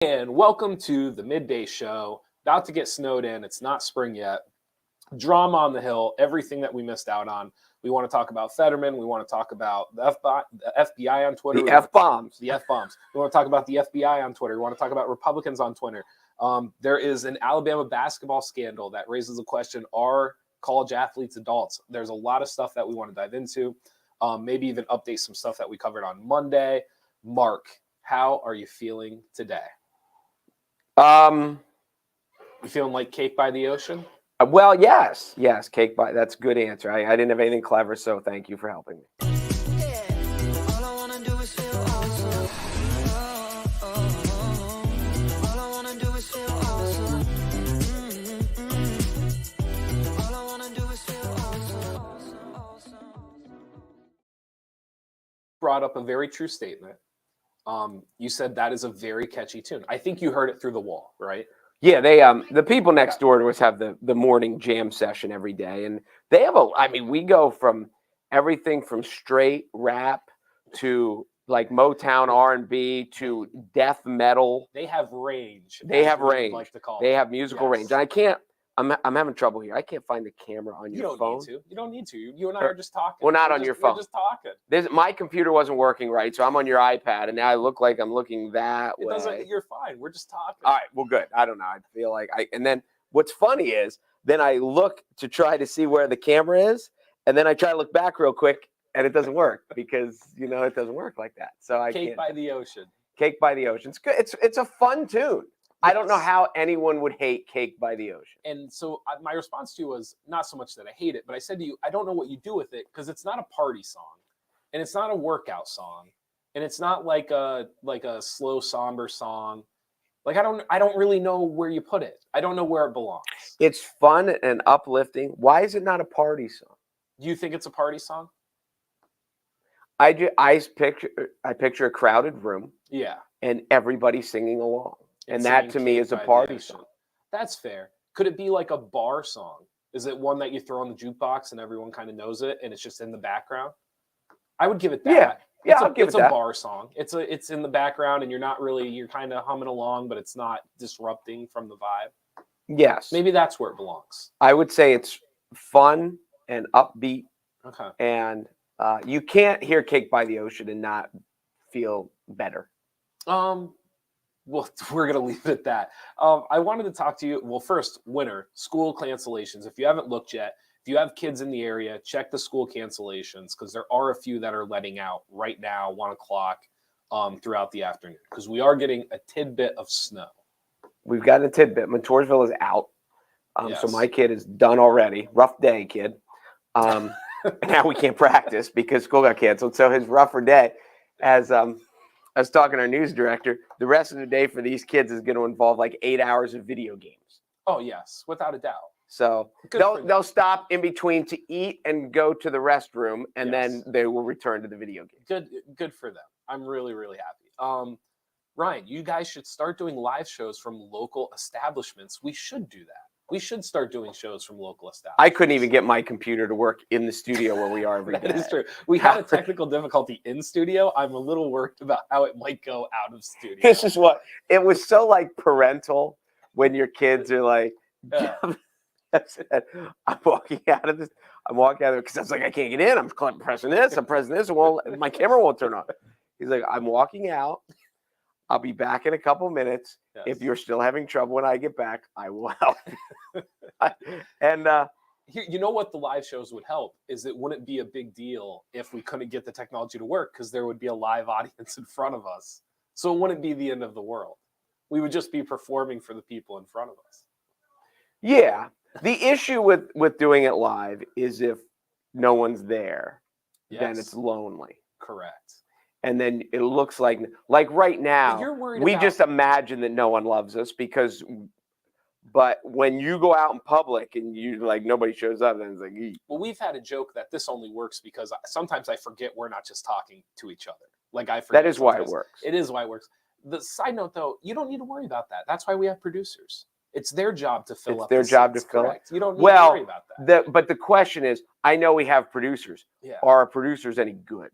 And welcome to the Midday Show. About to get snowed in. It's not spring yet. Drama on the Hill, everything that we missed out on. We want to talk about Fetterman. We want to talk about the FBI on Twitter. The F-bombs. The F-bombs. We want to talk about the FBI on Twitter. We want to talk about Republicans on Twitter. There is an Alabama basketball scandal that raises the question, are college athletes adults? There's a lot of stuff that we want to dive into. Maybe even update some stuff that we covered on Monday. Mark, how are you feeling today? You feeling like cake by the ocean? Well, yes, cake by. That's a good answer. I didn't have anything clever, so thank you for helping me. Brought up a very true statement. You said that is a very catchy tune. I think you heard it through the wall, right? Yeah, they the people next door to us have the morning jam session every day, and they have we go from everything from straight rap to like Motown R&B to death metal. They have range. They have range. Like to call they it. have musical range. And I can't. I'm having trouble here. I can't find the camera on your phone. You don't need to. You and I are just talking. Well, not on your phone. We're just talking. My computer wasn't working right, so I'm on your iPad, and now I look like I'm looking that way. You're fine. We're just talking. All right. Well, good. I don't know. I feel like and then what's funny is then I look to try to see where the camera is, and then I try to look back real quick, and it doesn't work because it doesn't work like that. So I Cake by the Ocean. Cake by the Ocean. It's good. It's a fun tune. I don't know how anyone would hate Cake by the Ocean. And so my response to you was not so much that I hate it, but I said to you, I don't know what you do with it because it's not a party song, and it's not a workout song, and it's not like a slow somber song. Like I don't really know where you put it. I don't know where it belongs. It's fun and uplifting. Why is it not a party song? Do you think it's a party song? I picture a crowded room. Yeah. And everybody singing along. And that to me is a party song. That's fair. Could it be like a bar song? Is it one that you throw on the jukebox and everyone kind of knows it and it's just in the background? I would give it that. Yeah, I'll give it that. It's a bar song. It's in the background and you're kind of humming along, but it's not disrupting from the vibe. Yes. Maybe that's where it belongs. I would say it's fun and upbeat. Okay. And you can't hear Cake by the Ocean and not feel better. Well, we're going to leave it at that. I wanted to talk to you. Well, first, winter, school cancellations. If you haven't looked yet, if you have kids in the area, check the school cancellations because there are a few that are letting out right now, 1 o'clock throughout the afternoon because we are getting a tidbit of snow. We've gotten a tidbit. Montoursville is out. Yes. So my kid is done already. Rough day, kid. Now we can't practice because school got canceled. So his rougher day as I was talking to our news director, the rest of the day for these kids is going to involve like 8 hours of video games. Oh, yes, without a doubt. So they'll stop in between to eat and go to the restroom, and then they will return to the video game. Good for them. I'm really, really happy. Ryan, you guys should start doing live shows from local establishments. We should do that. We should start doing shows from local establishments. I couldn't even get my computer to work in the studio where we are every day. That is true. We had a technical difficulty in studio. I'm a little worried about how it might go out of studio. This is what it was so like parental when your kids are like, I'm walking out of this. I'm walking out of it because I was like, I can't get in. I'm pressing this. I'm pressing this. My camera won't turn on. He's like, I'm walking out. I'll be back in a couple minutes. Yes. If you're still having trouble when I get back, I will help. And you know what the live shows would help is it wouldn't be a big deal if we couldn't get the technology to work because there would be a live audience in front of us. So it wouldn't be the end of the world. We would just be performing for the people in front of us. Yeah. The issue with doing it live is if no one's there, then it's lonely. Correct. And then it looks like right now, we just imagine that no one loves us but when you go out in public and you like nobody shows up, then it's like, eat. Well, we've had a joke that this only works because sometimes I forget we're not just talking to each other. Like I forget. That is why it works. It is why it works. The side note though, you don't need to worry about that. That's why we have producers. It's their job to fill up. It's their job to fill it. You don't need to worry about that. But the question is, I know we have producers. Yeah. Are our producers any good?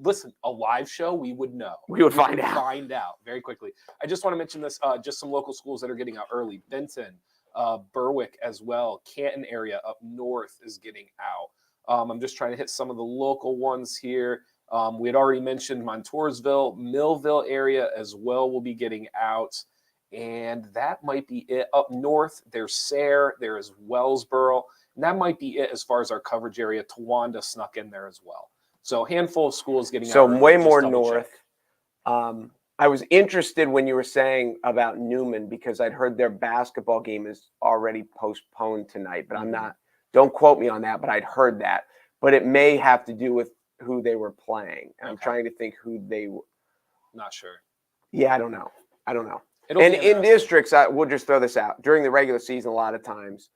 listen, a live show, we would know. We would find out. Find out very quickly. I just want to mention this, just some local schools that are getting out early. Benton, Berwick as well. Canton area up north is getting out. I'm just trying to hit some of the local ones here. We had already mentioned Montoursville, Millville area as well will be getting out. And that might be it. Up north, there's Sayre, there is Wellsboro. And that might be it as far as our coverage area. Towanda snuck in there as well. So a handful of schools getting out. So early, way just more double north. check. I was interested when you were saying about Newman because I'd heard their basketball game is already postponed tonight, but I'm not, don't quote me on that, but I'd heard that. But it may have to do with who they were playing. I'm trying to think who they were. Not sure. Yeah, I don't know. It'll And be in interesting. districts, we'll just throw this out. During the regular season, a lot of times,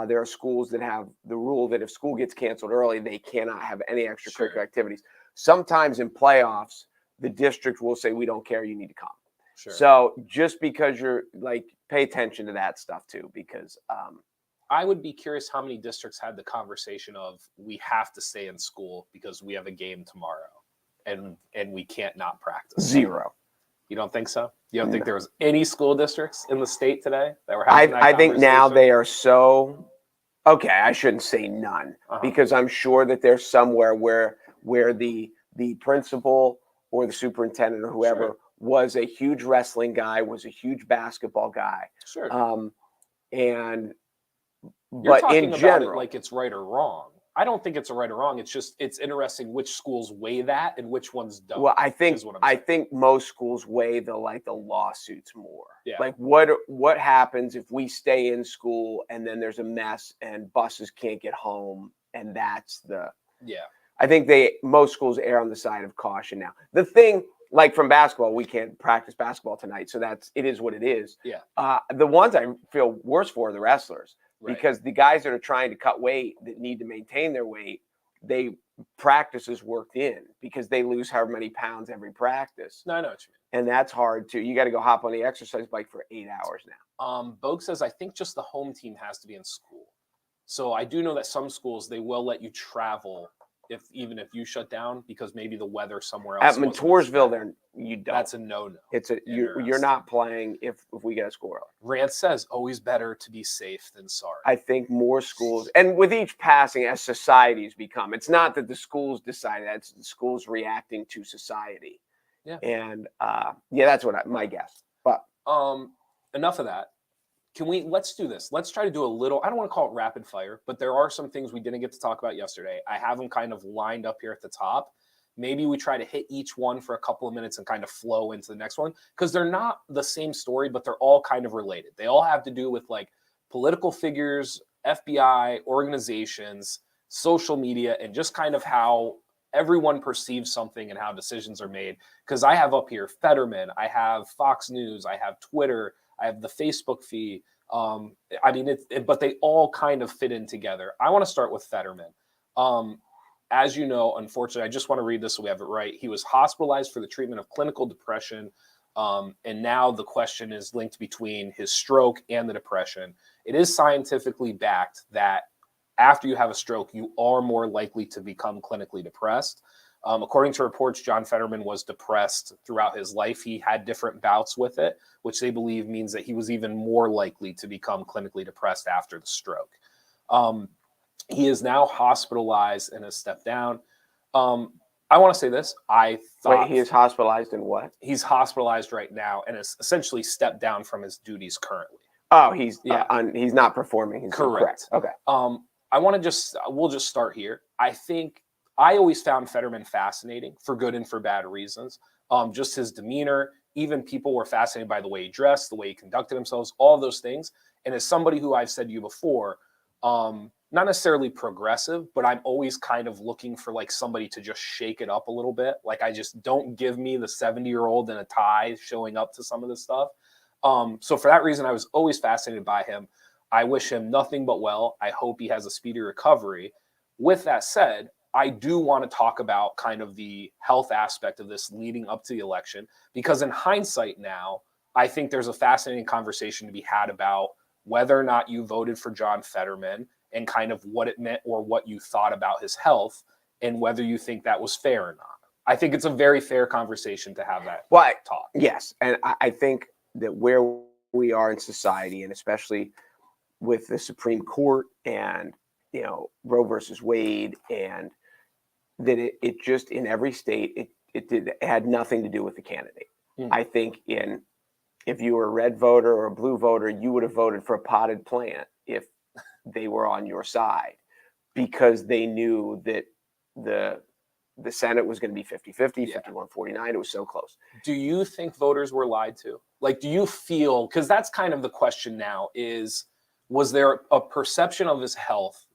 there are schools that have the rule that if school gets canceled early, they cannot have any extracurricular Sure. activities. Sometimes in playoffs, the district will say, we don't care, you need to come. Sure. So just because you're like, pay attention to that stuff too, because I would be curious how many districts had the conversation of we have to stay in school because we have a game tomorrow and we can't not practice. zero. You don't think so? You don't think there was any school districts in the state today that were having that I think now conversation? they are so, okay, I shouldn't say none, because I'm sure that there's somewhere where the principal or the superintendent or whoever was a huge wrestling guy, was a huge basketball guy. Sure. And You're but talking in about general, it like it's right or wrong. I don't think it's a right or wrong. It's just it's interesting which schools weigh that and which ones don't. well, I think is what I'm saying. think most schools weigh the lawsuits more. Yeah. Like what happens if we stay in school and then there's a mess and buses can't get home, and that's the I think most schools err on the side of caution now. The thing, like from basketball, we can't practice basketball tonight, so it is what it is. Yeah. The ones I feel worse for are the wrestlers. Right. Because the guys that are trying to cut weight that need to maintain their weight, they practice is worked in because they lose however many pounds every practice. No, I know what you mean. And that's hard too. You got to go hop on the exercise bike for 8 hours now. Bogue says, I think just the home team has to be in school. So I do know that some schools, they will let you travel even if you shut down because maybe the weather somewhere else. At Montoursville, there you don't. That's a no-no. You're not playing if we get a score early. Rance says, always better to be safe than sorry. I think more schools, and with each passing, as societies become, it's not that the schools decide that, it's the schools reacting to society. Yeah. And that's what my guess. But enough of that. Let's do this. Let's try to do a little, I don't want to call it rapid fire, but there are some things we didn't get to talk about yesterday. I have them kind of lined up here at the top. Maybe we try to hit each one for a couple of minutes and kind of flow into the next one because they're not the same story, but they're all kind of related. They all have to do with like political figures, FBI, organizations, social media, and just kind of how everyone perceives something and how decisions are made. Because I have up here Fetterman, I have Fox News, I have Twitter, I have the Facebook feed. But they all kind of fit in together. I want to start with Fetterman. As you know, unfortunately, I just want to read this so we have it right. He was hospitalized for the treatment of clinical depression. And now the question is linked between his stroke and the depression. It is scientifically backed that after you have a stroke, you are more likely to become clinically depressed. According to reports, John Fetterman was depressed throughout his life. He had different bouts with it, which they believe means that he was even more likely to become clinically depressed after the stroke. He is now hospitalized and has stepped down. I want to say this. Wait, he is hospitalized in what? He's hospitalized right now and has essentially stepped down from his duties currently. Oh, he's not performing. He's correct. Okay. We'll just start here. I always found Fetterman fascinating for good and for bad reasons. Just his demeanor, even people were fascinated by the way he dressed, the way he conducted himself, all of those things. And as somebody who I've said to you before, not necessarily progressive, but I'm always kind of looking for like somebody to just shake it up a little bit. Like I just don't give me the 70-year-old in a tie showing up to some of this stuff. So for that reason, I was always fascinated by him. I wish him nothing but well. I hope he has a speedy recovery. With that said, I do want to talk about kind of the health aspect of this leading up to the election, because in hindsight now, I think there's a fascinating conversation to be had about whether or not you voted for John Fetterman and kind of what it meant or what you thought about his health and whether you think that was fair or not. I think it's a very fair conversation to have that talk. Yes. And I think that where we are in society, and especially with the Supreme Court and, Roe versus Wade, and that it just in every state, it had nothing to do with the candidate. I think if you were a red voter or a blue voter, you would have voted for a potted plant if they were on your side, because they knew that the Senate was going to be 50-50, 51-49. It was so close. Do you think voters were lied to? Like, do you feel, because that's kind of the question now, was there a perception of his health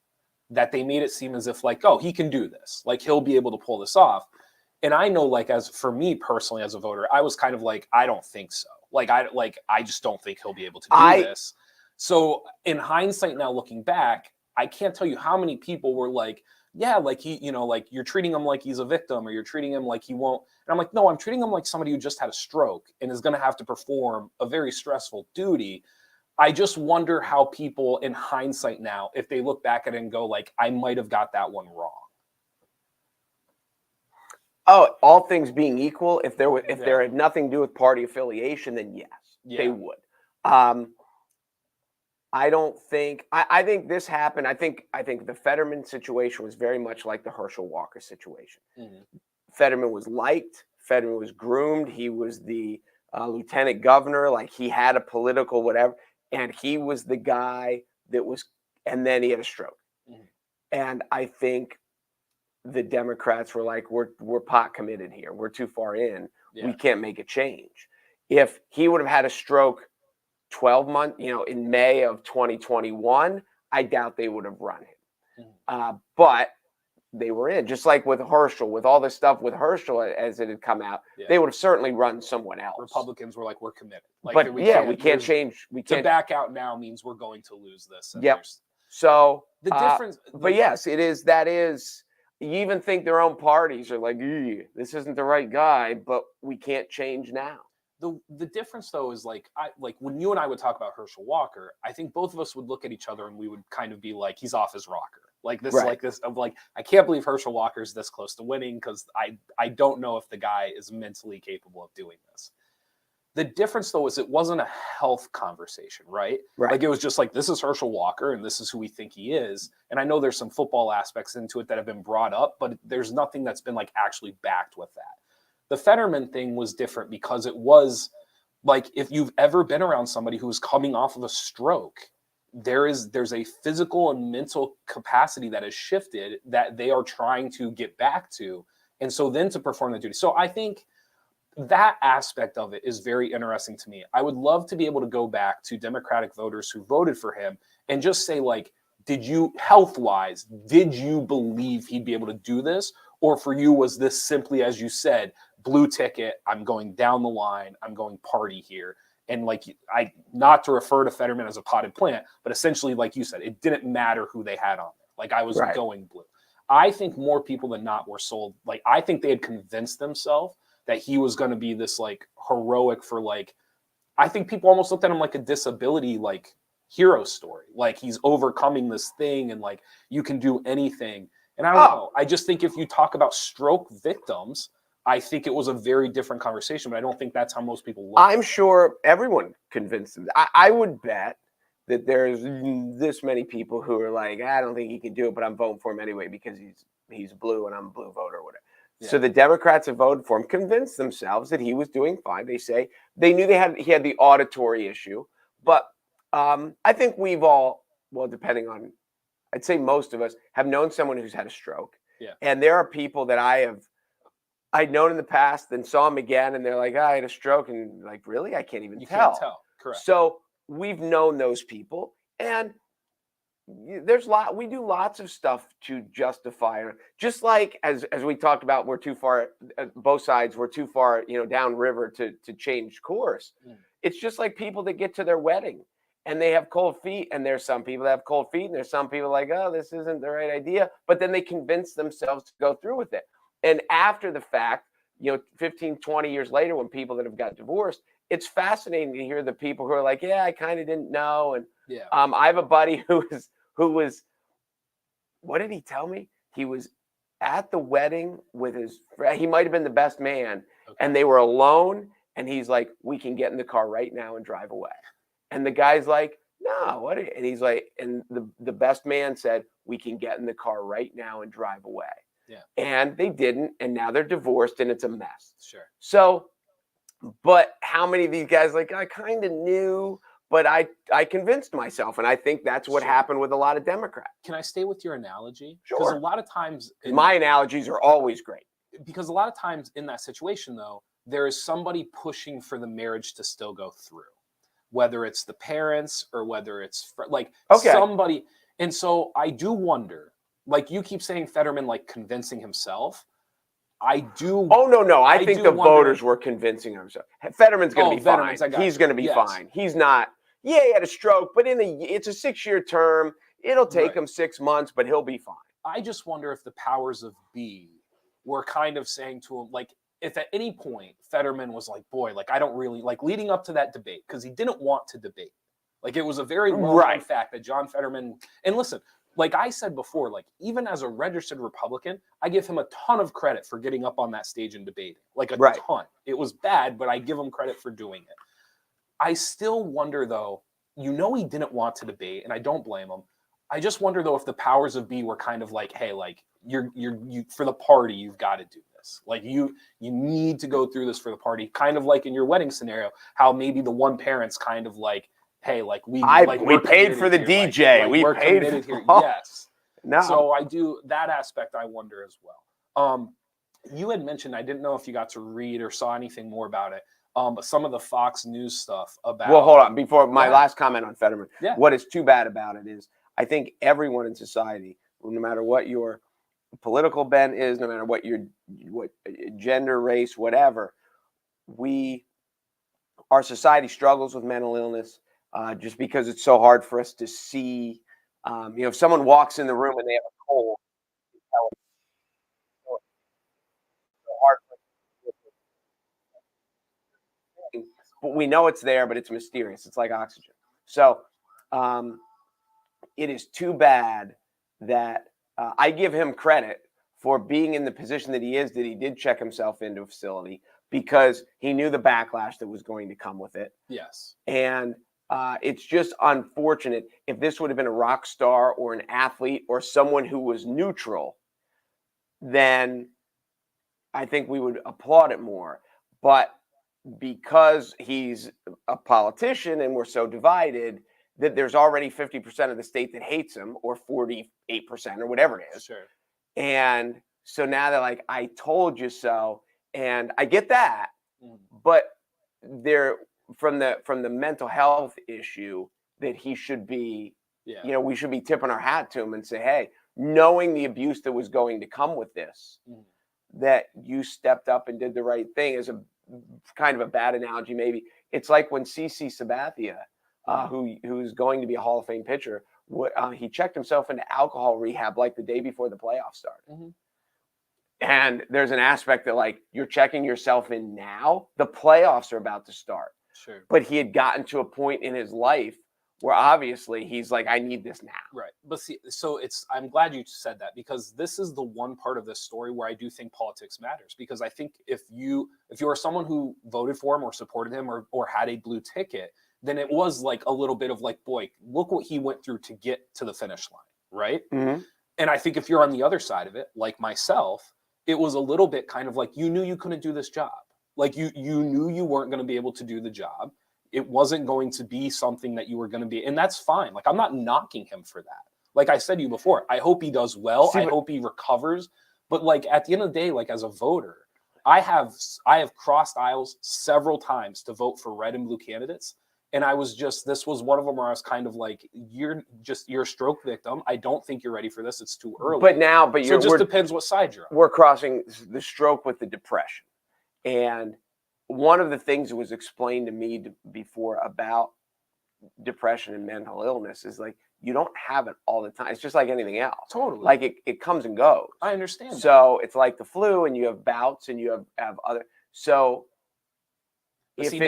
that they made it seem as if like, oh, he can do this, like he'll be able to pull this off? And I know, like, as for me personally as a voter, I was kind of like, I don't think so. I just don't think he'll be able to do this. So in hindsight now, looking back, I can't tell you how many people were like, yeah, like he, like you're treating him like he's a victim, or you're treating him like he won't. And I'm like, no, I'm treating him like somebody who just had a stroke and is going to have to perform a very stressful duty. I just wonder how people in hindsight now, if they look back at it and go like, I might have got that one wrong. Oh, all things being equal, if there had nothing to do with party affiliation, then yes, they would. I don't think. I think this happened. I think the Fetterman situation was very much like the Herschel Walker situation. Fetterman was liked. Fetterman was groomed. He was the lieutenant governor. Like, he had a political whatever, and he was the guy that was. And then he had a stroke. And I think the Democrats were like, we're pot committed here. We're too far in. We can't make a change. If he would have had a stroke 12 months, in May of 2021, I doubt they would have run him. But they were in, just like with Herschel, with all this stuff with Herschel as it had come out, they would have certainly run someone else. Republicans were like, we're committed. Like, but we can't change. We can't. To back out now means we're going to lose this. So the difference. But yes, it is. That is. You even think their own parties are like, this isn't the right guy, but we can't change now. The difference though is like when you and I would talk about Herschel Walker, I think both of us would look at each other and we would kind of be like, he's off his rocker. Like this, I can't believe Herschel Walker's this close to winning, because I don't know if the guy is mentally capable of doing this. The difference though is it wasn't a health conversation, right? Like, it was just like, this is Herschel Walker and this is who we think he is. And I know there's some football aspects into it that have been brought up, but there's nothing that's been like actually backed with that. The Fetterman thing was different because it was like, if you've ever been around somebody who is coming off of a stroke, there's a physical and mental capacity that has shifted that they are trying to get back to. And so then to perform the duty. So I think that aspect of it is very interesting to me. I would love to be able to go back to Democratic voters who voted for him and just say, like, did you, health-wise, did you believe he'd be able to do this? Or for you, was this simply, as you said, blue ticket, I'm going down the line, I'm going party here? And like, not to refer to Fetterman as a potted plant, but essentially, like you said, it didn't matter who they had on there. Like, I was going blue. I think more people than not were sold. Like, I think they had convinced themselves that he was going to be this like heroic for like, I think people almost looked at him like a disability, like hero story. Like, he's overcoming this thing and like, you can do anything. And I don't know. I just think if you talk about stroke victims, I think it was a very different conversation, but I don't think that's how most people look. I'm sure everyone convinced them. I would bet that there's this many people who are like, I don't think he can do it, but I'm voting for him anyway because he's blue and I'm a blue voter or whatever. So the Democrats have voted for him, convinced themselves that he was doing fine. They say they knew he had the auditory issue, but I think we've all, well, depending on, I'd say most of us have known someone who's had a stroke. And there are people that I'd known in the past and saw him again, and they're like, I had a stroke, and like, really? I can't even tell. Can't tell. Correct. So we've known those people, and we do lots of stuff to justify, just like as we talked about, we're too far, both sides were too far, downriver to change course. It's just like people that get to their wedding and they have cold feet, and there's some people that have cold feet, and there's some people like, oh, this isn't the right idea, but then they convince themselves to go through with it. And after the fact, 15, 20 years later, when people that have got divorced, it's fascinating to hear the people who are like, yeah, I kind of didn't know. And I have a buddy who was, what did he tell me? He was at the wedding with his friend. He might have been the best man, Okay. and they were alone. And he's like, "We can get in the car right now and drive away." And the guy's like, "No, what?" And he's like, and the best man said, "We can get in the car right now and drive away." Yeah. And they didn't, and now they're divorced, and it's a mess. Sure. So, but how many of these guys like, I kind of knew, but I convinced myself, and I think that's what Sure. happened with a lot of Democrats. Can I stay with your analogy? Because a Sure. lot of times, My analogies are always great. because a lot of times in that situation, though, there is somebody pushing for the marriage to still go through, whether it's the parents or whether it's like Okay. somebody. And so I do wonder, like you keep saying Fetterman, like convincing himself. I do. Oh, no. I think do the wonder- voters were convincing themselves. Fetterman's going to be Fetterman's, fine. I got He's you. going to be Yes. fine. He's not. Yeah, he had a stroke, but it's a 6-year term. It'll take Right. him 6 months, but he'll be fine. I just wonder if the powers of B were kind of saying to him, like, if at any point Fetterman was like, boy, like, I don't really like leading up to that debate, because he didn't want to debate. Like, it was a very well-known Right. fact that John Fetterman, and listen, like I said before, like, even as a registered Republican, I give him a ton of credit for getting up on that stage and debating. Like, a Right. ton. It was bad, but I give him credit for doing it. I still wonder, though, he didn't want to debate, and I don't blame him. I just wonder, though, if the powers of B were kind of like, hey, like, you for the party, you've got to do this. Like, you need to go through this for the party. Kind of like in your wedding scenario, how maybe the one parent's kind of like, hey, like, we paid for the DJ. Like, we we're paid committed for here. all. Yes. No. So I do that aspect. I wonder as well. You had mentioned, I didn't know if you got to read or saw anything more about it. But some of the Fox News stuff about. Well, hold on. Before my last comment on Fetterman, Yeah. What is too bad about it is I think everyone in society, no matter what your political bent is, no matter what your gender, race, whatever, our society struggles with mental illness just because it's so hard for us to see. If someone walks in the room and they have a cold, it's so hard for us to see it. But we know it's there, but it's mysterious. It's like oxygen. So it is too bad that I give him credit for being in the position that he is, that he did check himself into a facility because he knew the backlash that was going to come with it. Yes. And it's just unfortunate. If this would have been a rock star or an athlete or someone who was neutral, then I think we would applaud it more. But because he's a politician and we're so divided that there's already 50% of the state that hates him, or 48% or whatever it is. Sure. And so now they're like, I told you so. And I get that. Mm. But they're from the mental health issue that he should be, we should be tipping our hat to him and say, hey, knowing the abuse that was going to come with this, that you stepped up and did the right thing is a kind of a bad analogy. Maybe it's like when CC Sabathia, who's going to be a Hall of Fame pitcher, he checked himself into alcohol rehab like the day before the playoffs started. Mm-hmm. And there's an aspect that, like, you're checking yourself in now. The playoffs are about to start. Sure. But he had gotten to a point in his life where obviously he's like, I need this now. Right. But see, so I'm glad you said that, because this is the one part of this story where I do think politics matters. Because I think if you are someone who voted for him or supported him or had a blue ticket, then it was like a little bit of like, boy, look what he went through to get to the finish line. Right. Mm-hmm. And I think if you're on the other side of it, like myself, it was a little bit kind of like, you knew you couldn't do this job. Like you knew you weren't going to be able to do the job. It wasn't going to be something that you were going to be. And that's fine. Like, I'm not knocking him for that. Like I said to you before, I hope he does well. I hope he recovers. But like at the end of the day, like as a voter, I have crossed aisles several times to vote for red and blue candidates. And this was one of them where I was kind of like, you're a stroke victim. I don't think you're ready for this. It's too early. But it just depends what side you're on. We're crossing the stroke with the depression. And one of the things that was explained to me before about depression and mental illness is like, you don't have it all the time. It's just like anything else. Totally. Like it comes and goes. I understand. So it's like the flu, and you have bouts, and you have other. So maybe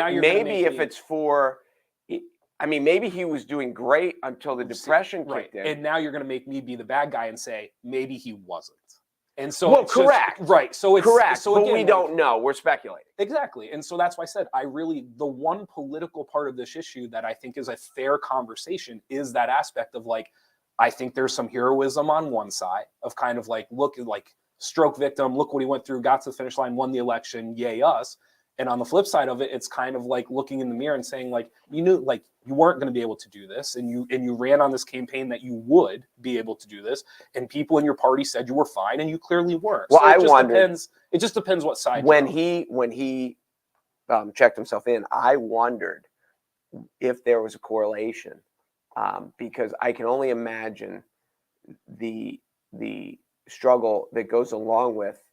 he was doing great until the depression kicked in. And now you're going to make me be the bad guy and say maybe he wasn't. And so well, it's correct. Right. So it's correct. So but again, we don't know. We're speculating. Exactly. And so that's why I said the one political part of this issue that I think is a fair conversation is that aspect of like, I think there's some heroism on one side of kind of like, look, like stroke victim, look what he went through, got to the finish line, won the election, yay us. And on the flip side of it, it's kind of like looking in the mirror and saying like, you knew like you weren't going to be able to do this. And you ran on this campaign that you would be able to do this. And people in your party said you were fine and you clearly weren't. Well, so I wondered it just depends what side when you're on. he checked himself in. I wondered if there was a correlation because I can only imagine the struggle that goes along with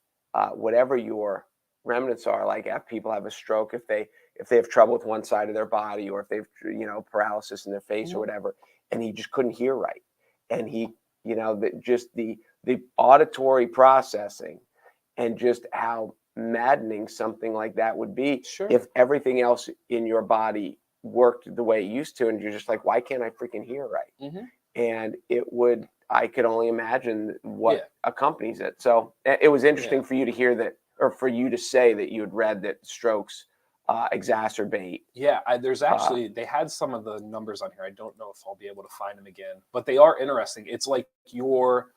whatever your remnants are. Like if people have a stroke, if they have trouble with one side of their body, or if they've paralysis in their face or whatever, and he just couldn't hear right, and he just the auditory processing, and just how maddening something like that would be if everything else in your body worked the way it used to, and you're just like, why can't I freaking hear right? And I could only imagine what accompanies it. So it was interesting for you to hear that, or for you to say that you had read that strokes exacerbate. Yeah, there's actually, they had some of the numbers on here. I don't know if I'll be able to find them again, but they are interesting. It's like you're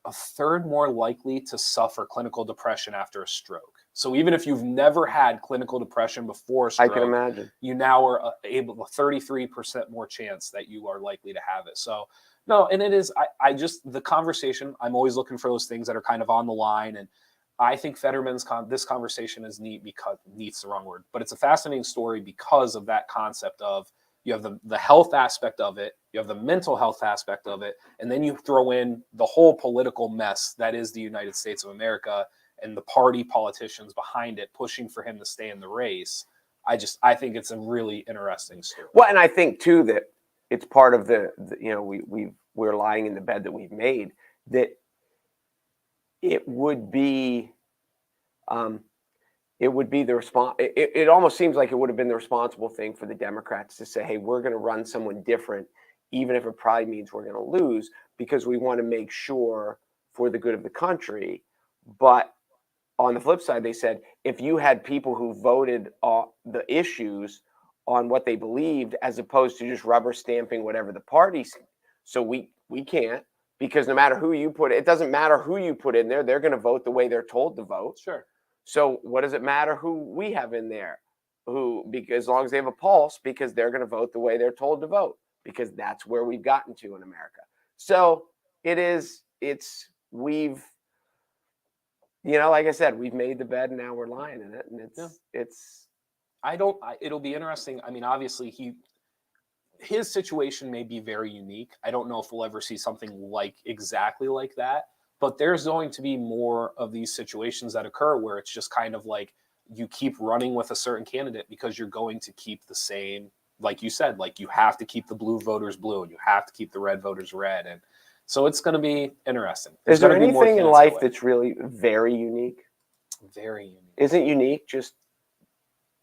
a third more likely to suffer clinical depression after a stroke. So even if you've never had clinical depression before a stroke, I can imagine you now are able 33% more chance that you are likely to have it. So no, and it is, I just, the conversation, I'm always looking for those things that are kind of on the line. And I think Fetterman's this conversation is neat because neat's the wrong word, but it's a fascinating story because of that concept of you have the health aspect of it, you have the mental health aspect of it, and then you throw in the whole political mess that is the United States of America and the party politicians behind it pushing for him to stay in the race. I think it's a really interesting story. Well, and I think too that it's part of we're lying in the bed that we've made, that it would be the response. It almost seems like it would have been the responsible thing for the Democrats to say, hey, we're going to run someone different, even if it probably means we're going to lose, because we want to make sure for the good of the country. But on the flip side, they said, if you had people who voted the issues on what they believed, as opposed to just rubber stamping whatever the party, so we can't, because no matter who you put, it doesn't matter who you put in there, they're going to vote the way they're told to vote. Sure. So what does it matter who we have in there? Because as long as they have a pulse, because they're going to vote the way they're told to vote, because that's where we've gotten to in America. So we've, like I said, we've made the bed and now we're lying in it. And it'll be interesting. I mean, obviously his situation may be very unique. I don't know if we'll ever see something exactly like that. But there's going to be more of these situations that occur where it's just kind of like you keep running with a certain candidate because you're going to keep the same, like you said, like you have to keep the blue voters blue and you have to keep the red voters red. And so it's going to be interesting. Is there anything in life that's really very unique? Very unique. Isn't unique just...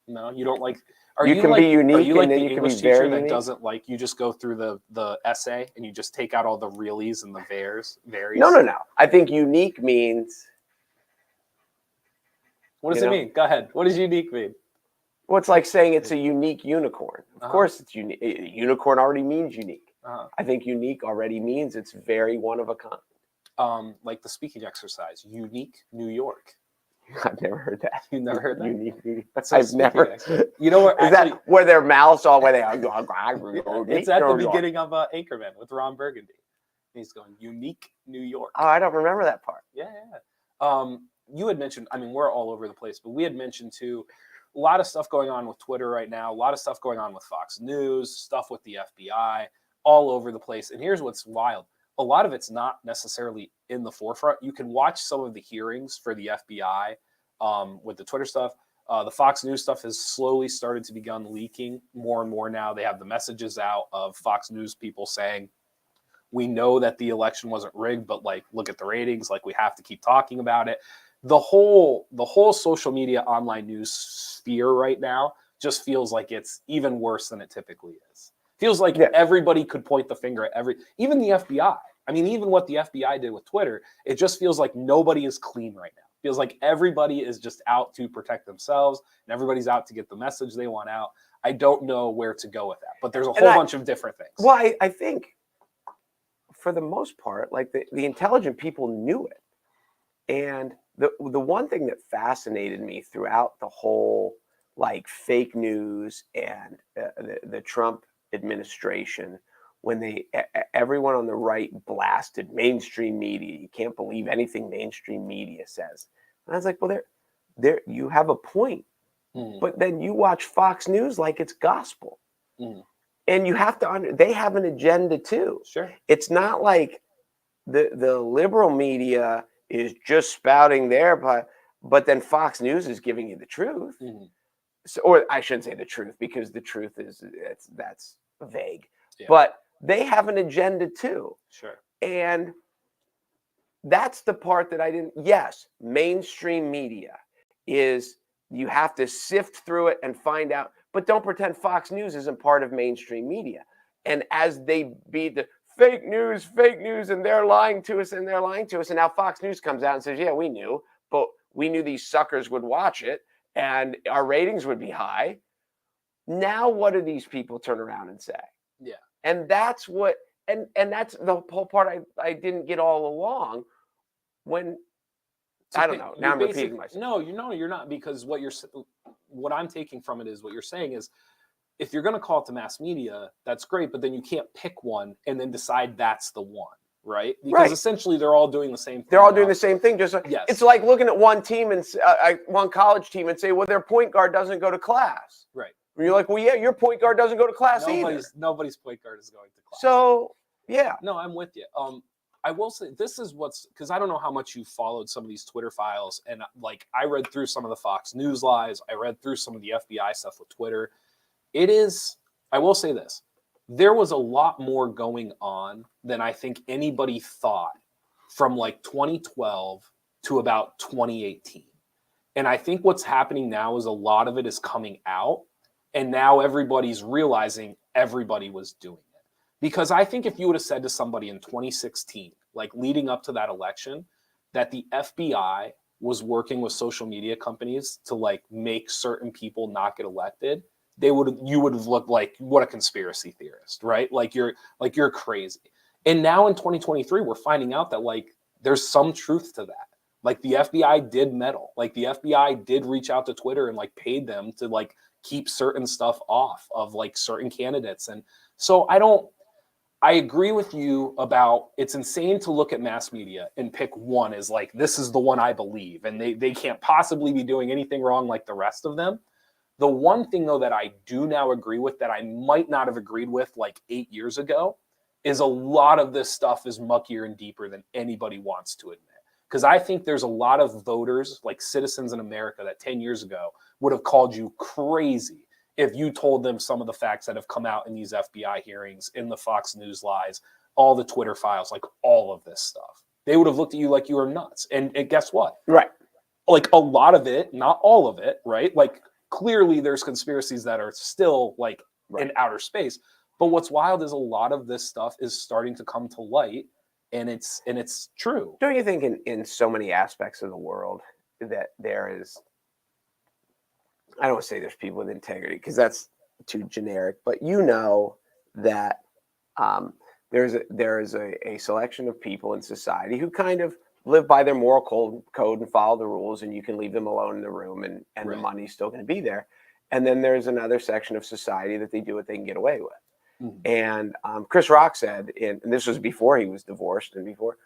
No, you don't like... You can be unique, and then you can be very unique. That doesn't like you just go through the essay and you just take out all the reallys and the varies. No. I think unique means... What does it mean? Go ahead. What does unique mean? Well, it's like saying it's a unique unicorn. Of course it's unique. A unicorn already means unique. I think unique already means it's very one of a kind. Like the speaking exercise, unique New York. I've never heard that. You've never heard that? Unique. That's I've never. You know what? Is that where their mouths all where they are? It's at the beginning of Anchorman with Ron Burgundy. He's going unique New York. Oh, I don't remember that part. Yeah. You had mentioned. I mean, we're all over the place, but we had mentioned too. A lot of stuff going on with Twitter right now. A lot of stuff going on with Fox News. Stuff with the FBI. All over the place. And here's what's wild. A lot of it's not necessarily in the forefront. You can watch some of the hearings for the FBI with the Twitter stuff. The Fox News stuff has slowly started to begun leaking more and more now. They have the messages out of Fox News people saying, we know that the election wasn't rigged, but look at the ratings. We have to keep talking about it. The whole social media online news sphere right now just feels like it's even worse than it typically is. Feels like everybody could point the finger at even the FBI. I mean, even what the FBI did with Twitter, it just feels like nobody is clean right now. It feels like everybody is just out to protect themselves and everybody's out to get the message they want out. I don't know where to go with that, but there's a whole bunch of different things. Well, I think for the most part, like the intelligent people knew it. And the one thing that fascinated me throughout the whole like fake news and the Trump administration, when everyone on the right blasted mainstream media, you can't believe anything mainstream media says. And I was like, well, there you have a point, but then you watch Fox News like it's gospel, and you have to they have an agenda too. Sure, it's not like the liberal media is just spouting there, but then Fox News is giving you the truth. So, or I shouldn't say the truth, because the truth that's vague. Yeah. But they have an agenda too. Sure. And that's the part that I didn't. Yes, mainstream media is, you have to sift through it and find out, but don't pretend Fox News isn't part of mainstream media. And as they be the fake news, and they're lying to us, and now Fox News comes out and says, yeah, we knew, but we knew these suckers would watch it and our ratings would be high. Now, what do these people turn around and say? Yeah. And that's what, and that's the whole part I didn't get all along when, I don't know. Now I'm repeating myself. No, you're not, because what I'm taking from it is what you're saying is, if you're going to call it the mass media, that's great, but then you can't pick one and then decide that's the one, right? Because essentially they're all doing the same thing. They're all doing the same thing. Just like, yes. It's like looking at one team and one college team and say, well, their point guard doesn't go to class. Right. And you're like, well, yeah, your point guard doesn't go to class either. Nobody's point guard is going to class. So, yeah. No, I'm with you. I will say this is because I don't know how much you followed some of these Twitter files, and like I read through some of the Fox News lies. I read through some of the FBI stuff with Twitter. I will say this, there was a lot more going on than I think anybody thought from like 2012 to about 2018. And I think what's happening now is a lot of it is coming out, and now everybody's realizing everybody was doing it. Because I think if you would have said to somebody in 2016, like leading up to that election, that the FBI was working with social media companies to like make certain people not get elected, you would have looked like, what a conspiracy theorist, right? Like you're crazy. And now in 2023, we're finding out that like there's some truth to that. Like the FBI did meddle. Like the FBI did reach out to Twitter and like paid them to like keep certain stuff off of like certain candidates. And so I agree with you about, it's insane to look at mass media and pick one as like, this is the one I believe, and they can't possibly be doing anything wrong like the rest of them. The one thing, though, that I do now agree with that I might not have agreed with like 8 years ago is a lot of this stuff is muckier and deeper than anybody wants to admit. Because I think there's a lot of voters, like citizens in America, that 10 years ago would have called you crazy if you told them some of the facts that have come out in these FBI hearings, in the Fox News lies, all the Twitter files, like all of this stuff. They would have looked at you like you were nuts. And guess what? Right. Like a lot of it, not all of it, right? Like clearly there's conspiracies that are still like in outer space. But what's wild is a lot of this stuff is starting to come to light, and it's true. Don't you think in so many aspects of the world that there is, I don't want to say there's people with integrity because that's too generic, but you know that there is a selection of people in society who kind of live by their moral code and follow the rules, and you can leave them alone in the room and the money's still going to be there. And then there's another section of society that they do what they can get away with. And Chris Rock said, and this was before he was divorced, and before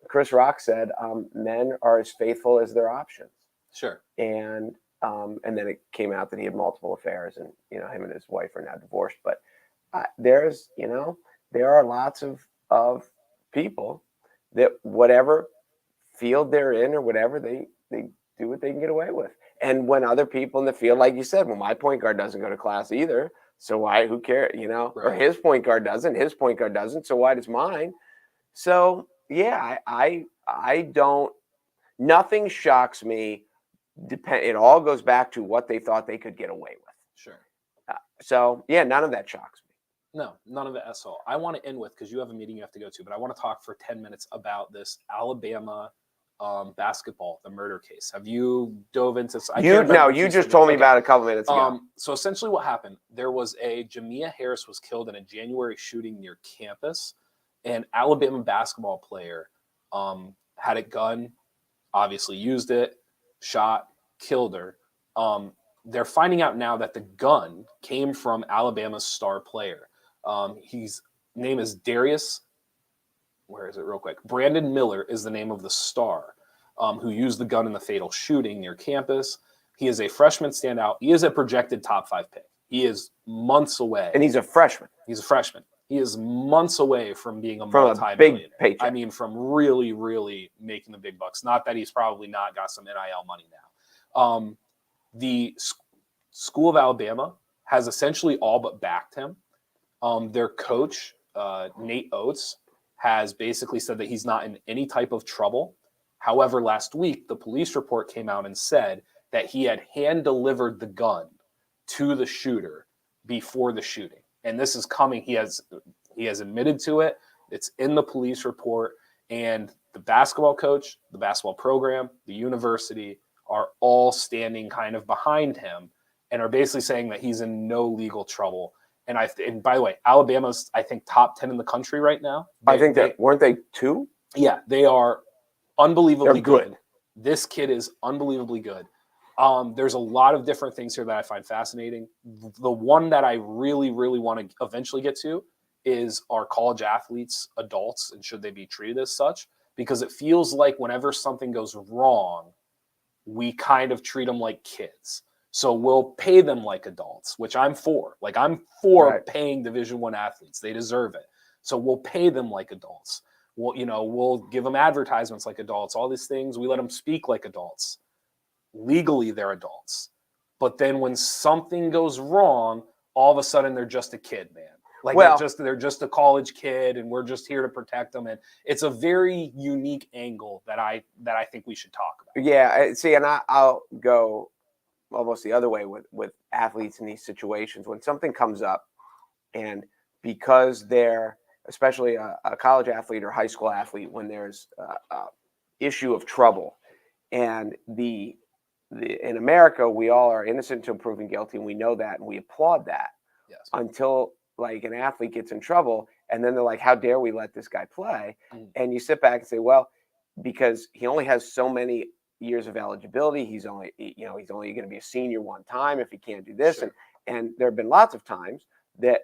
Chris Rock said, men are as faithful as their options. Sure. And then it came out that he had multiple affairs, and him and his wife are now divorced. But there are lots of people that whatever field they're in or whatever, they do what they can get away with. And when other people in the field, like you said, well, my point guard doesn't go to class either, so why? Who cares? Or his point guard doesn't, so why does mine? So yeah, I don't. Nothing shocks me. It all goes back to what they thought they could get away with. Sure. So yeah, none of that shocks me. No, none of it at all. I want to end with, because you have a meeting you have to go to, but I want to talk for 10 minutes about this Alabama basketball, the murder case. Have you dove into? You just told me about it a couple minutes ago. So essentially, what happened? There was Jamia Harris was killed in a January shooting near campus. An Alabama basketball player had a gun, obviously used it, shot, killed her. They're finding out now that the gun came from Alabama's star player. His name is Darius. Where is it real quick? Brandon Miller is the name of the star who used the gun in the fatal shooting near campus. He is a freshman standout. He is a projected top 5 pick. He is months away. And he's a freshman. He's a freshman. He is months away from being a multi-billionaire. From a big paycheck. I mean, from really, really making the big bucks. Not that he's probably not got some NIL money now. The School of Alabama has essentially all but backed him. Their coach, Nate Oates, has basically said that he's not in any type of trouble. However, last week, the police report came out and said that he had hand-delivered the gun to the shooter before the shooting. And this is coming. He has admitted to it. It's in the police report. And the basketball coach, the basketball program, the university are all standing kind of behind him and are basically saying that he's in no legal trouble. And by the way, Alabama's, I think, top 10 in the country right now. Weren't they 2? Yeah, they are unbelievably good. This kid is unbelievably good. There's a lot of different things here that I find fascinating. The one that I really, really want to eventually get to is, are college athletes adults, and should they be treated as such? Because it feels like whenever something goes wrong, we kind of treat them like kids. So we'll pay them like adults, which I'm for. Like, I'm for paying Division I athletes. They deserve it. So we'll pay them like adults. We'll give them advertisements like adults, all these things. We let them speak like adults. Legally, they're adults. But then when something goes wrong, all of a sudden they're just a kid, man. Like, they're just a college kid, and we're just here to protect them. And it's a very unique angle that I think we should talk about. Yeah, see, and I'll go almost the other way with athletes in these situations. When something comes up, and because they're, especially a college athlete or high school athlete, when there's a issue of trouble, and in America, we all are innocent until proven guilty, and we know that, and we applaud that. Yes. Until like an athlete gets in trouble, and then they're like, how dare we let this guy play? And you sit back and say, well, because he only has so many years of eligibility, he's only going to be a senior one time if he can't do this. Sure. And there have been lots of times that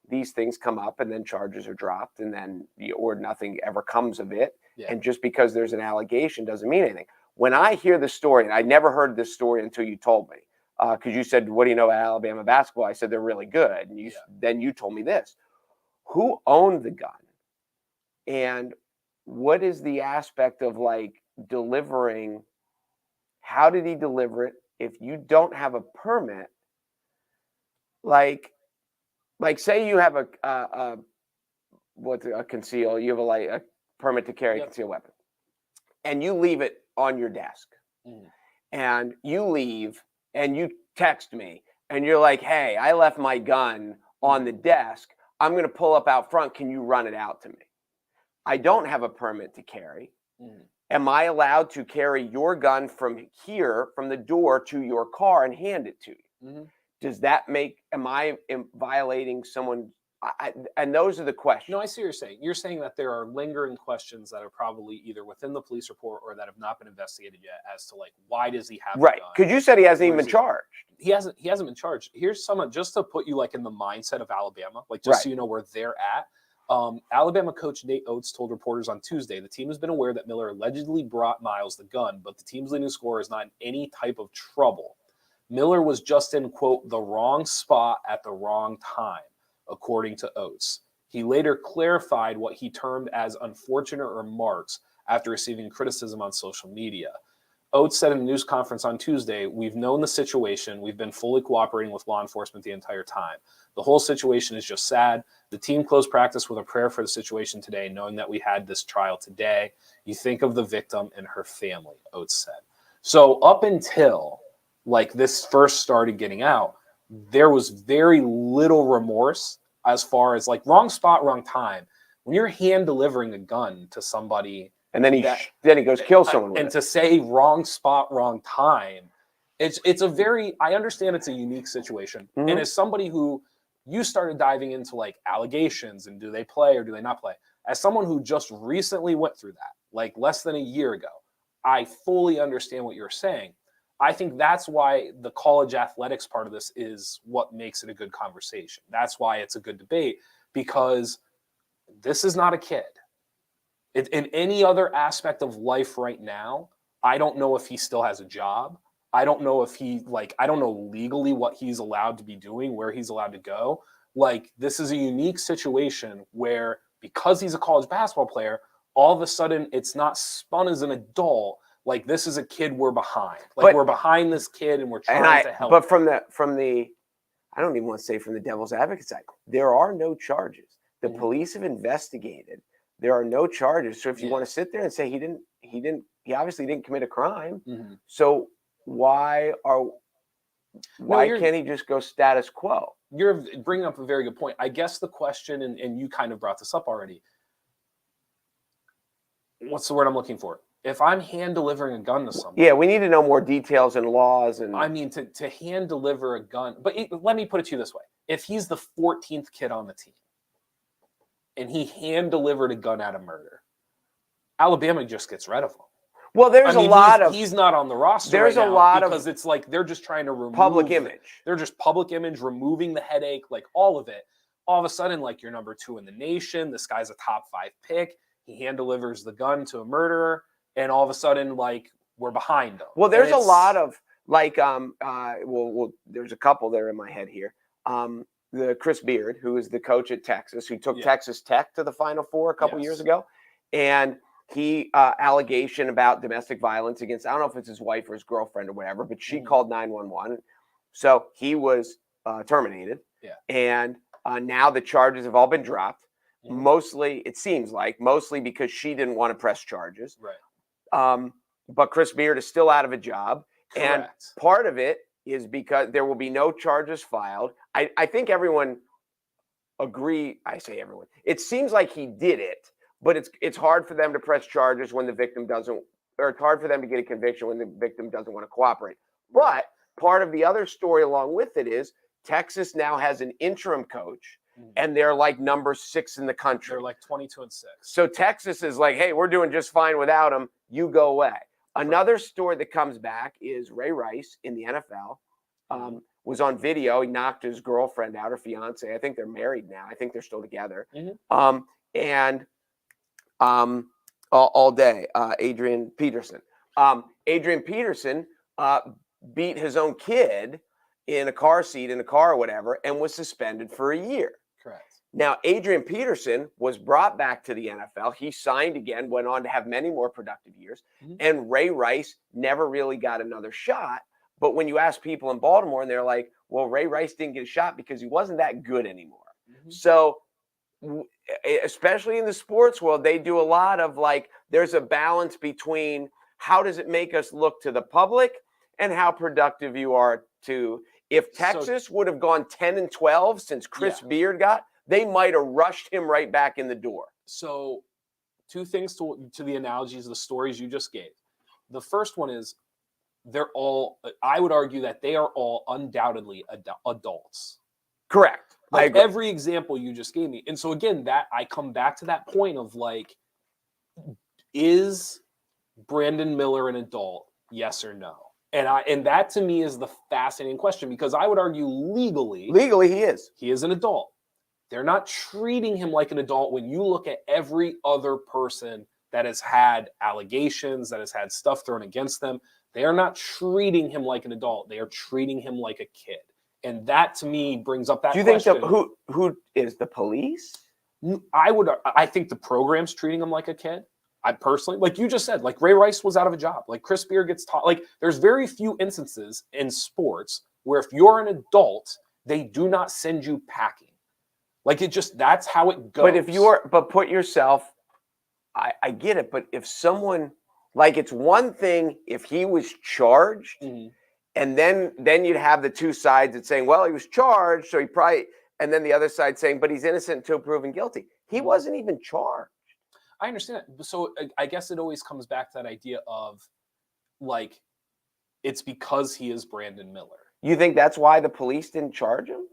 these things come up, and then charges are dropped, and then or nothing ever comes of it. Yeah. And just because there's an allegation doesn't mean anything. When I hear the story, and I never heard this story until you told me, because you said, what do you know about Alabama basketball? I said, they're really good. And then you told me this. Who owned the gun? And what is the aspect of like delivering? How did he deliver it? If you don't have a permit, like say you have a conceal, you have a permit to carry a concealed weapon, and you leave it on your desk, and you leave and you text me and you're like, hey, I left my gun on the desk. I'm going to pull up out front. Can you run it out to me? I don't have a permit to carry. Am I allowed to carry your gun from here, from the door to your car, and hand it to you? Does that am I violating someone? And those are the questions. No, I see what you're saying. You're saying that there are lingering questions that are probably either within the police report or that have not been investigated yet as to like, why does he have a gun? Because you said he hasn't even been charged. He hasn't been charged. Here's someone, just to put you like in the mindset of Alabama, like just so you know where they're at. Alabama coach Nate Oates told reporters on Tuesday the team has been aware that Miller allegedly brought Miles the gun, but the team's leading scorer is not in any type of trouble. Miller was just in, quote, the wrong spot at the wrong time, according to Oates. He later clarified what he termed as unfortunate remarks after receiving criticism on social media. Oates said in a news conference on Tuesday, we've known the situation. We've been fully cooperating with law enforcement the entire time. The whole situation is just sad. The team closed practice with a prayer for the situation today, knowing that we had this trial today. You think of the victim and her family, Oates said. So up until like this first started getting out, there was very little remorse as far as like wrong spot, wrong time. When you're hand delivering a gun to somebody, and then he goes kill someone with and it. to say wrong spot, wrong time, it's a very, I understand it's a unique situation. And as somebody who, you started diving into like allegations and do they play or do they not play, as someone who just recently went through that, like less than a year ago, I fully understand what you're saying. I think that's why the college athletics part of this is what makes it a good conversation. That's why it's a good debate, because this is not a kid. In any other aspect of life right now, I don't know if he still has a job. I don't know if I don't know legally what he's allowed to be doing, where he's allowed to go. Like, this is a unique situation where, because he's a college basketball player, all of a sudden it's not spun as an adult. Like, this is a kid we're behind. Like, we're behind this kid and we're trying to help. But from the, I don't even want to say from the devil's advocate side, there are no charges. The police have investigated. There are no charges. So if you want to sit there and say he obviously didn't commit a crime. So why can't he just go status quo? You're bringing up a very good point. I guess the question, and you kind of brought this up already. What's the word I'm looking for? If I'm hand delivering a gun to someone. Yeah, we need to know more details and laws. And I mean, to hand deliver a gun. But let me put it to you this way. If he's the 14th kid on the team and he hand delivered a gun out of murder, Alabama just gets rid of him. Well, there's a lot of. He's not on the roster. There's right a now lot because it's like they're just trying to remove public image. They're just public image, removing the headache, like all of it. All of a sudden, like, you're number 2 in the nation. This guy's a top 5 pick. He hand delivers the gun to a murderer, and all of a sudden, like, we're behind him. Well, there's a lot of like there's a couple there in my head here. The Chris Beard, who is the coach at Texas, who took Texas Tech to the Final Four a couple years ago, and he allegation about domestic violence against, I don't know if it's his wife or his girlfriend or whatever, but she called 911. So he was terminated. Yeah. And now the charges have all been dropped. Mostly, it seems like, mostly because she didn't want to press charges. Right. But Chris Beard is still out of a job. Correct. And part of it is because there will be no charges filed. I think everyone agree. I say everyone. It seems like he did it. But it's hard for them to press charges when the victim doesn't, or it's hard for them to get a conviction when the victim doesn't want to cooperate. But part of the other story along with it is Texas now has an interim coach, and they're like number 6 in the country. They're like 22-6. So Texas is like, hey, we're doing just fine without him. You go away. Another story that comes back is Ray Rice in the NFL was on video. He knocked his girlfriend out, or fiance. I think they're married now. I think they're still together. All day, Adrian Peterson. Adrian Peterson beat his own kid in a car seat in a car or whatever, and was suspended for a year. Correct. Now, Adrian Peterson was brought back to the NFL. He signed again, went on to have many more productive years. And Ray Rice never really got another shot. But when you ask people in Baltimore, and they're like, well, Ray Rice didn't get a shot because he wasn't that good anymore. So especially in the sports world, they do a lot of like, there's a balance between how does it make us look to the public and how productive you are to. If Texas would have gone 10-12 since Chris Beard got, they might have rushed him right back in the door. So 2 things to the analogies, the stories you just gave. The first one is I would argue that they are all undoubtedly adults. Correct. Like every example you just gave me. And so again, that I come back to that point of like, is Brandon Miller an adult? Yes or no? And that to me is the fascinating question, because I would argue legally he is. He is an adult. They're not treating him like an adult when you look at every other person that has had allegations, that has had stuff thrown against them. They are not treating him like an adult. They are treating him like a kid. And that to me brings up that question. Do you think who is the police? I think the program's treating him like a kid. I personally, like you just said, like Ray Rice was out of a job. Like Chris Beard gets taught. Like there's very few instances in sports where if you're an adult, they do not send you packing. Like that's how it goes. But put yourself, I get it. But if someone, like, it's one thing if he was charged, and then you'd have the two sides that saying, well, he was charged, so he probably, and then the other side saying, but he's innocent until proven guilty. He wasn't even charged. I understand that. So I guess it always comes back to that idea of like, it's because he is Brandon Miller. You think that's why the police didn't charge him?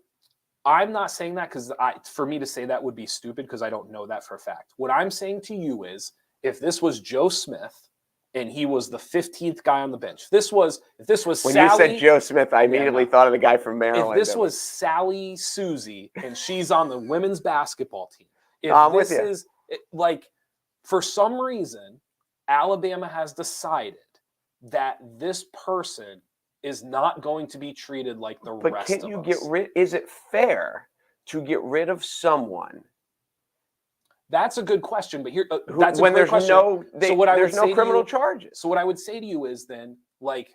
I'm not saying that because for me to say that would be stupid because I don't know that for a fact. What I'm saying to you is if this was Joe Smith and he was the 15th guy on the bench, if this was When Sally, you said Joe Smith, I immediately thought of the guy from Maryland. If this was Sally Susie and she's on the women's basketball team, if I'm this with you. is like, for some reason, Alabama has decided that this person is not going to be treated like the But rest can't of you us. get rid? Is it fair to get rid of someone? That's a good question, but here that's a when great there's question. no So what I would there's no say to criminal you- charges. So what I would say to you is then, like,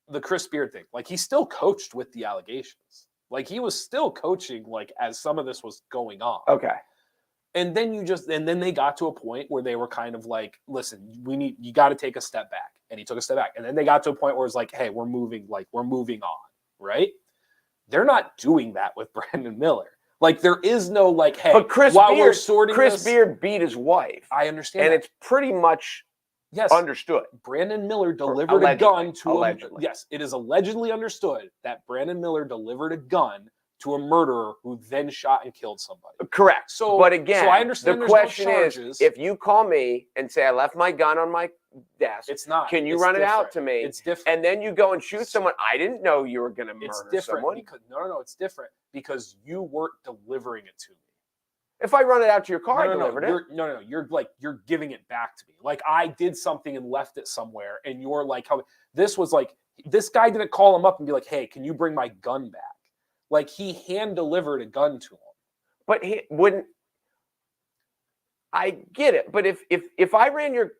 the Chris Beard thing, like he still coached with the allegations. Like he was still coaching like as some of this was going on. Okay. And then then they got to a point where they were kind of like, listen, you got to take a step back. And he took a step back. And then they got to a point where it's like, hey, we're moving on, right? They're not doing that with Brandon Miller. Like there is no like, hey, But Chris Beard beat his wife. I understand. And that. it's pretty much understood. Brandon Miller delivered a gun to allegedly. Yes, it is allegedly understood that Brandon Miller delivered a gun to a murderer who then shot and killed somebody. Correct. So, but again, I understand the question is, if you call me and say I left my gun on my desk, it's not. Can you it's run different. it out to me? It's different. And then you go and shoot someone. I didn't know you were going to murder someone. Because no, it's different because you weren't delivering it to me. If I run it out to your car, I delivered it. No. You're giving it back to me. Like I did something and left it somewhere, and you're like, how this was like this guy didn't call him up and be like, hey, can you bring my gun back? Like he hand delivered a gun to him. But he wouldn't. I get it, but if I ran your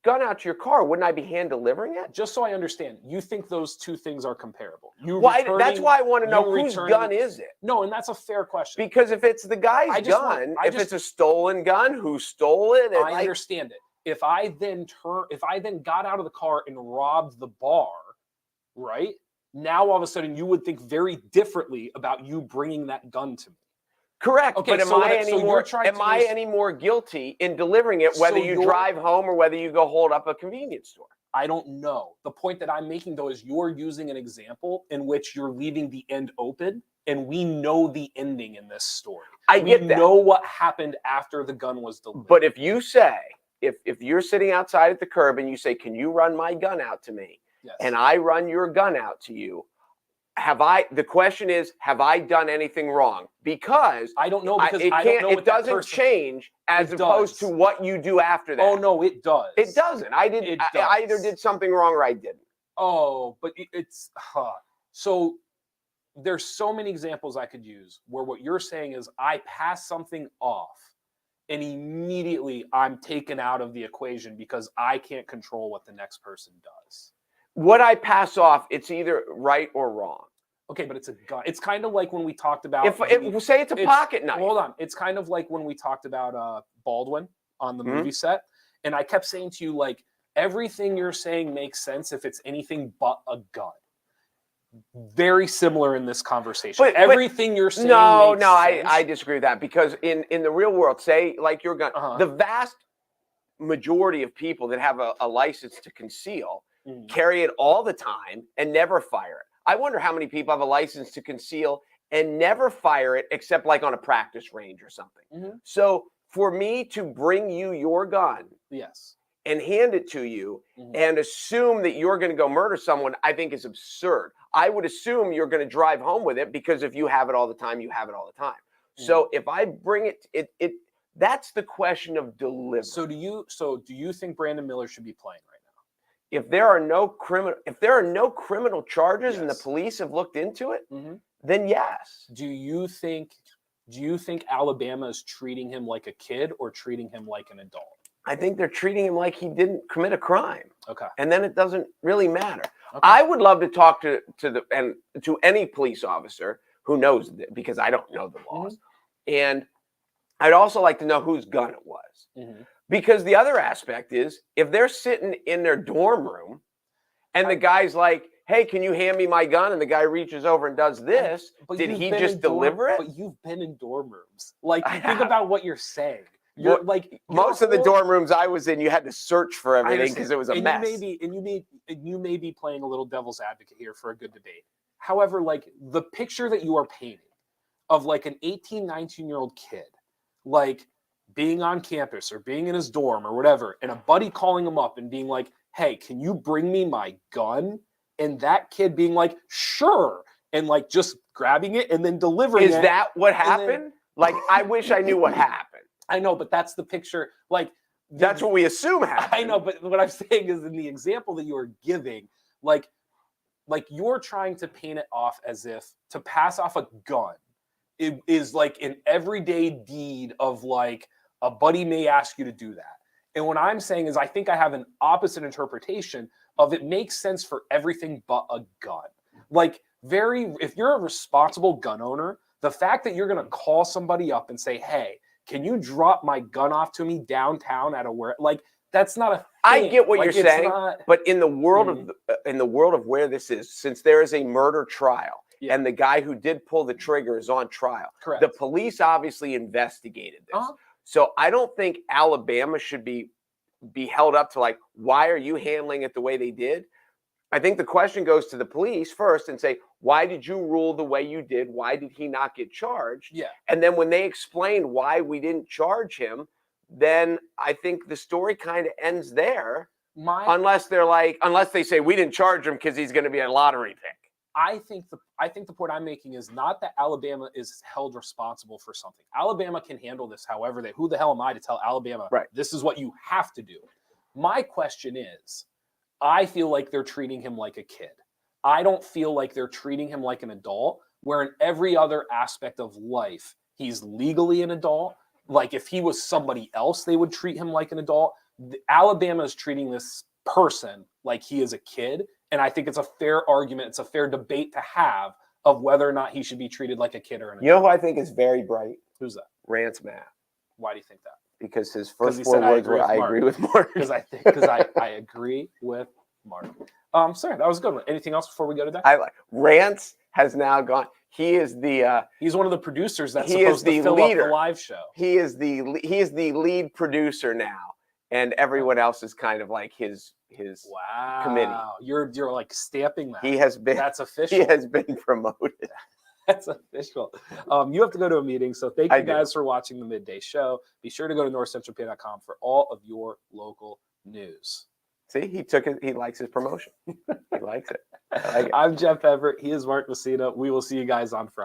gun out to your car, wouldn't I be hand delivering it? Just so I understand, you think those two things are comparable? That's why I want to know whose gun is it? No, and that's a fair question. Because if it's the guy's gun, if it's a stolen gun, who stole it? I understand it. If I then got out of the car and robbed the bar, right? Now all of a sudden you would think very differently about you bringing that gun to me. Correct. Okay, but am I any more guilty in delivering it, whether you drive home or whether you go hold up a convenience store? I don't know. The point that I'm making, though, is you're using an example in which you're leaving the end open, and we know the ending in this story. We know what happened after the gun was delivered. But if you say, if you're sitting outside at the curb and you say, can you run my gun out to me? Yes. And I run your gun out to you, the question is, have I done anything wrong? Because I don't know, because it doesn't change as opposed to what you do after that. Oh no, it does. It doesn't. I either did something wrong or I didn't. Oh, but it's so there's so many examples I could use where what you're saying is I pass something off and immediately I'm taken out of the equation because I can't control what the next person does. What I pass off, it's either right or wrong. Okay, but it's a gun. It's kind of like when we talked about. Say it's a pocket knife. Hold on. It's kind of like when we talked about Baldwin on the movie set, and I kept saying to you, like, everything you're saying makes sense if it's anything but a gun. Very similar in this conversation. Everything you're saying. No, I disagree with that because in the real world, say like your gun, the vast majority of people that have a license to conceal. Carry it all the time and never fire it. I wonder how many people have a license to conceal and never fire it except like on a practice range or something. So for me to bring you your gun and hand it to you and assume that you're going to go murder someone, I think is absurd. I would assume you're going to drive home with it because if you have it all the time, you have it all the time. So if I bring it, that's the question of delivery. So do you think Brandon Miller should be playing right now? If there are no criminal charges and the police have looked into it, then yes. Do you think Alabama is treating him like a kid or treating him like an adult? I think they're treating him like he didn't commit a crime. Okay. And then it doesn't really matter. Okay. I would love to talk to any police officer who knows it, because I don't know the laws. And I'd also like to know whose gun it was. Because the other aspect is, if they're sitting in their dorm room and the guy's like, hey, can you hand me my gun? And the guy reaches over and does this. But Did you've he been just in dorm- deliver it? But you've been in dorm rooms. Like, I you think have. about what you're saying. You're Well, like most of the dorm rooms I was in, you had to search for I everything because understand. it was a and mess. You may be playing a little devil's advocate here for a good debate. However, like the picture that you are painting of like an 18, 19-year-old kid, like being on campus or being in his dorm or whatever, and a buddy calling him up and being like, hey, can you bring me my gun? And that kid being like, sure. And like just grabbing it and then delivering it. Is that what and then- happened? Like, I wish I knew what happened. I know, but that's the picture. Like, That's what we assume happened. I know, but what I'm saying is in the example that you are giving, like you're trying to paint it off as if to pass off a gun it is like an everyday deed of like a buddy may ask you to do that. And what I'm saying is I think I have an opposite interpretation of it makes sense for everything but a gun. Like if you're a responsible gun owner, the fact that you're going to call somebody up and say, hey, can you drop my gun off to me downtown at a where, like, that's not a thing. I get what like, you're saying, but in the world of where this is, since there is a murder trial and the guy who did pull the trigger is on trial, correct. The police obviously investigated this. So I don't think Alabama should be held up to like, why are you handling it the way they did? I think the question goes to the police first and say, why did you rule the way you did? Why did he not get charged? Yeah. And then when they explain why we didn't charge him, then I think the story kind of ends there. Unless they say we didn't charge him because he's going to be a lottery pick. I think the point I'm making is not that Alabama is held responsible for something. Alabama can handle this however they. Who the hell am I to tell Alabama, right, this is what you have to do? My question is, I feel like they're treating him like a kid. I don't feel like they're treating him like an adult, where in every other aspect of life, he's legally an adult. Like if he was somebody else, they would treat him like an adult. Alabama is treating this person like he is a kid. And I think it's a fair argument. It's a fair debate to have of whether or not he should be treated like a kid or an adult. You know who I think is very bright? Who's that? Rance Matt. Why do you think that? Because his first 4 words were, I agree with Mark. Because I agree with Mark. Sorry, that was a good one. Anything else before we go to that? Rance has now gone. He is the he's one of the producers that's supposed to fill up the live show. He is the lead producer now, and everyone else is kind of like his committee. You're like stamping that. He has been. That's official. He has been promoted. That's official. You have to go to a meeting. So thank you guys for watching the Midday Show. Be sure to go to NorthcentralPa.com for all of your local news. See, he took it. He likes his promotion. He likes it. I like it. I'm Jeff Everett. He is Mark Messina. We will see you guys on Friday.